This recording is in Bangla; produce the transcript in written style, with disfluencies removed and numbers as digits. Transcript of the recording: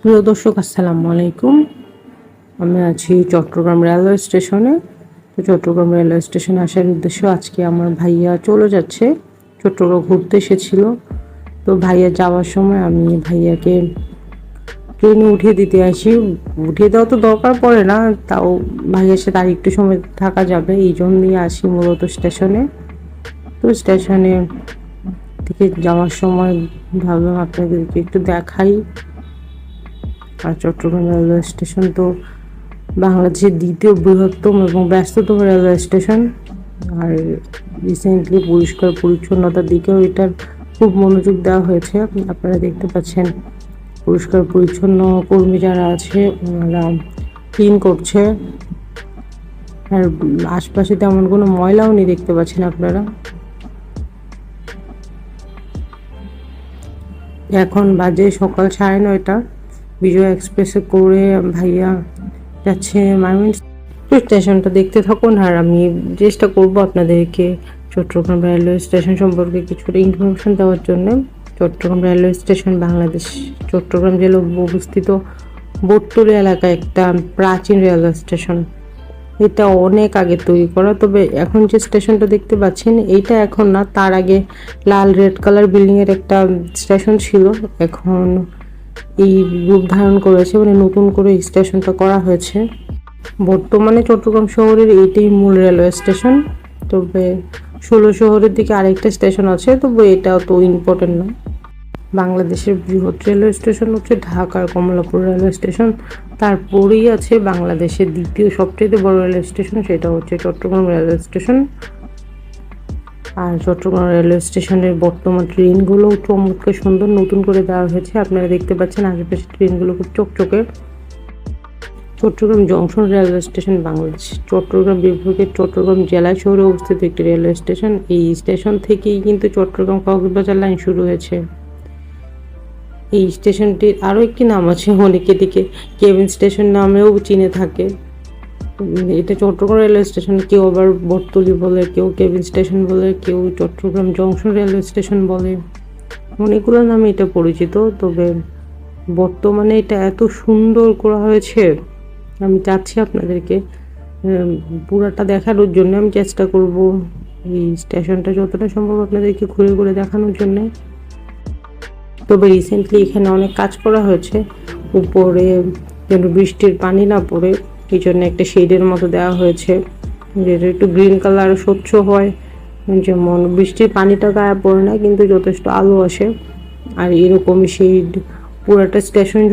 প্রিয় দর্শক, আসসালামু আলাইকুম। আমি আছি চট্টগ্রাম রেলওয়ে স্টেশনে। তো চট্টগ্রাম রেলওয়ে স্টেশনে আসার উদ্দেশ্য, আজকে আমার ভাইয়া চলে যাচ্ছে, চট্টগ্রাম ঘুরতে এসেছিল। তো ভাইয়া যাওয়ার সময় আমি ভাইয়াকে ট্রেনে উঠিয়ে দিতে আসি। উঠিয়ে দেওয়া তো দরকার পড়ে না, তাও ভাইয়ার সাথে আর একটু সময় থাকা যাবে, এই জন্যই আসি মূলত স্টেশনে। তো স্টেশনে থেকে যাওয়ার সময় ভাবলাম আপনাদেরকে একটু দেখাই। আর চট্টগ্রাম রেলওয়ে স্টেশন তো বাংলাদেশের দ্বিতীয় বৃহত্তম এবং ব্যস্ততম রেলওয়ে স্টেশন। আর রিসেন্টলি পরিষ্কার পরিচ্ছন্নতার দিকেও এটার খুব মনোযোগ দেওয়া হয়েছে। আপনারা দেখতে পাচ্ছেন পরিষ্কার পরিচ্ছন্ন কর্মী যারা আছে ওনারা ক্লিন করছে। আর আশপাশে তেমন কোনো ময়লাও নেই, দেখতে পাচ্ছেন আপনারা। এখন বাজে সকাল 9:30। বিজয় এক্সপ্রেসে করে ভাইয়া যাচ্ছে ময়মনসিংহ। স্টেশনটা দেখতে থাকুন, আর আমি চেষ্টা করব আপনাদেরকে চট্টগ্রাম রেলওয়ে স্টেশন সম্পর্কে কিছুটা ইনফরমেশন দেওয়ার জন্য। চট্টগ্রাম রেলওয়ে স্টেশন বাংলাদেশ চট্টগ্রাম জেলা অবস্থিত বটতলী এলাকায় একটা প্রাচীন রেলওয়ে স্টেশন। এটা অনেক আগে তৈরি করা, তবে এখন যে স্টেশনটা দেখতে পাচ্ছেন এইটা এখন না, তার আগে লাল রেড কালার বিল্ডিং এর একটা স্টেশন ছিল। এখন এই রূপ ধারণ করেছে, মানে নতুন করে স্টেশনটা করা হয়েছে। বর্তমানে চট্টগ্রাম শহরের এইটাই মূল রেলওয়ে স্টেশন, তবে 16 শহরের দিকে আরেকটা স্টেশন আছে, তবে এটা তো ইম্পর্টেন্ট না। বাংলাদেশের বৃহৎ রেলওয়ে স্টেশন হচ্ছে ঢাকার কমলাপুর রেলওয়ে স্টেশন। তারপরেই আছে বাংলাদেশের দ্বিতীয় সবচেয়ে বড় রেলওয়ে স্টেশন, সেটা হচ্ছে চট্টগ্রাম রেলওয়ে স্টেশন। আর চট্টগ্রাম রেলওয়ে স্টেশনের বর্তমান ট্রেনগুলোও চমৎকার সুন্দর, নতুন করে দেওয়া হয়েছে। আপনারা দেখতে পাচ্ছেন আশেপাশে ট্রেনগুলো খুব চকচকে। Chittagong junction railway station Bangladesh Chittagong বিভাগের চট্টগ্রাম জেলা শহরে অবস্থিত একটি রেলওয়ে স্টেশন। এই স্টেশন থেকেই কিন্তু চট্টগ্রাম কক্সবাজার লাইন শুরু হয়েছে। এই স্টেশনটির আরও একটি নাম আছে, অনেকে এটিকে কেবিন স্টেশন নামেও চিনে থাকে। এটা চট্টগ্রাম রেলওয়ে স্টেশন, কেউ আবার বটতলী বলে, কেউ কেবিন স্টেশন বলে, কেউ চট্টগ্রাম জংশন রেলওয়ে স্টেশন বলে। অনেকগুলো নামে এটা পরিচিত, তবে বর্তমানে এটা এত সুন্দর করা হয়েছে, আমি চাচ্ছি আপনাদেরকে পুরাটা দেখানোর জন্য। আমি চেষ্টা করব এই স্টেশনটা যতটা সম্ভব আপনাদেরকে ঘুরে ঘুরে দেখানোর জন্য। তবে রিসেন্টলি এখানে অনেক কাজ করা হয়েছে, উপরে যেন বৃষ্টির পানি না পড়ে এই জন্য একটা শেডের মতো দেওয়া হয়েছে, যেটা একটু গ্রিন কালার স্বচ্ছ হয়, যেমন বৃষ্টির পানিটা গায়ে পড়ে না কিন্তু যথেষ্ট আলো আসে। আর এরকমই শেড পুরাটা স্টেশন